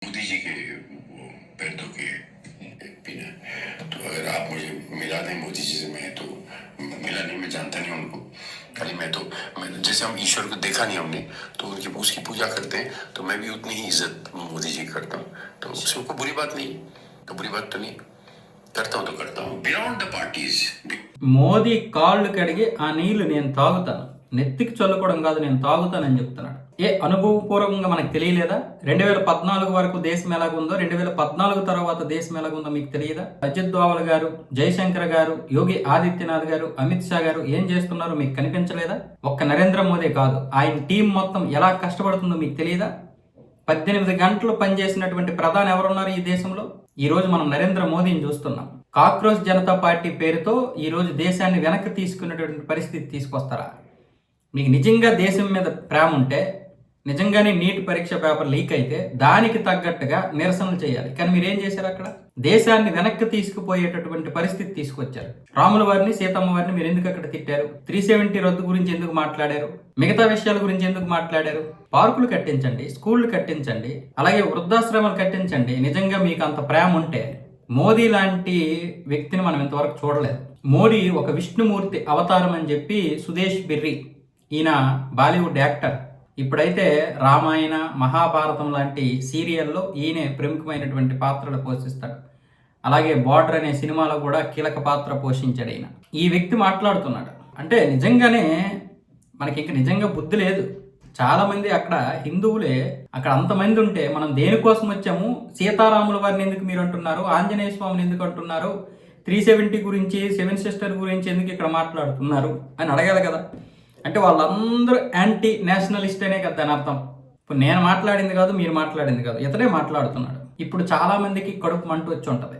मोदी जी के वो पैंतों के पीना। तो अगर आप मुझे मिला दें मोदी जी से, मैं तो मिला नहीं, मैं जानता नहीं उनको। खाली मैं जैसे हम ईश्वर को देखा नहीं हमने, तो उसकी पूजा करते हैं, तो मैं भी उतनी ही इज्जत मोदी जी करता हूँ। तो उसमें कोई बुरी बात नहीं, तो बुरी बात तो नहीं, करता हूँ तो करता हूँ बियॉन्ड द पार्टीज। మోదీ కాళ్ళు కడిగి ఆ నీళ్లు నేను తాగుతాను, నెత్తికి చల్లుకోవడం కాదు, నేను తాగుతానని చెప్తున్నాడు. అనుభవపూర్వకంగా మనకు తెలియలేదా? 2014 వరకు దేశం ఎలాగుందో, 2014 తర్వాత దేశం ఎలాగుందో మీకు తెలియదా? అజిత్ దోవల్ గారు, జయశంకర్ గారు, యోగి ఆదిత్యనాథ్ గారు, అమిత్ షా గారు ఏం చేస్తున్నారో మీకు కనిపించలేదా? ఒక్క నరేంద్ర మోదీ కాదు, ఆయన టీం మొత్తం ఎలా కష్టపడుతుందో మీకు తెలియదా? 18 గంటలు పనిచేసినటువంటి ప్రధాని ఎవరున్నారు ఈ దేశంలో? ఈ రోజు మనం నరేంద్ర మోదీని చూస్తున్నాం. కాక్రోచ్ జనతా పార్టీ పేరుతో ఈరోజు దేశాన్ని వెనక్కి తీసుకునేటువంటి పరిస్థితి తీసుకొస్తారా? మీకు నిజంగా దేశం మీద ప్రేమ ఉంటే, నిజంగానే నీట్ పరీక్ష పేపర్ లీక్ అయితే దానికి తగ్గట్టుగా నిరసనలు చేయాలి. కానీ మీరేం చేశారు? అక్కడ దేశాన్ని వెనక్కి తీసుకుపోయేటటువంటి పరిస్థితి తీసుకొచ్చారు. రాముల వారిని, సీతమ్మ వారిని మీరు ఎందుకు అక్కడ తిట్టారు? 370 రద్దు గురించి ఎందుకు మాట్లాడారు? మిగతా విషయాల గురించి ఎందుకు మాట్లాడారు? పార్కులు కట్టించండి, స్కూళ్లు కట్టించండి, అలాగే వృద్ధాశ్రమాలు కట్టించండి. నిజంగా మీకు అంత ప్రేమ ఉంటే. మోదీ లాంటి వ్యక్తిని మనం ఇంతవరకు చూడలేదు. మోడీ ఒక విష్ణుమూర్తి అవతారం అని చెప్పి సుదేశ్ బెర్రీ, ఈయన బాలీవుడ్ యాక్టర్, ఇప్పుడైతే రామాయణ, మహాభారతం లాంటి సీరియల్లో ఈయనే ప్రముఖమైనటువంటి పాత్రలు పోషిస్తాడు. అలాగే బార్డర్ అనే సినిమాలో కూడా కీలక పాత్ర పోషించాడు ఈయన. ఈ వ్యక్తి మాట్లాడుతున్నాడు అంటే నిజంగానే మనకి ఇంక నిజంగా బుద్ధి లేదు. చాలా మంది అక్కడ హిందువులే, అక్కడ అంతమంది ఉంటే మనం దేనికోసం వచ్చాము? సీతారాముల వారిని ఎందుకు మీరు అంటున్నారు? ఆంజనేయ స్వామిని ఎందుకు అంటున్నారు? 370 గురించి, 7 సిస్టర్ గురించి ఎందుకు ఇక్కడ మాట్లాడుతున్నారు అని అడగాలి కదా. అంటే వాళ్ళందరూ యాంటీ నేషనలిస్ట్ అనే కదా దాని అర్థం. ఇప్పుడు నేను మాట్లాడింది కాదు, మీరు మాట్లాడింది కాదు, ఇతనే మాట్లాడుతున్నాడు. ఇప్పుడు చాలా మందికి కడుపు మంట వచ్చి ఉంటుంది.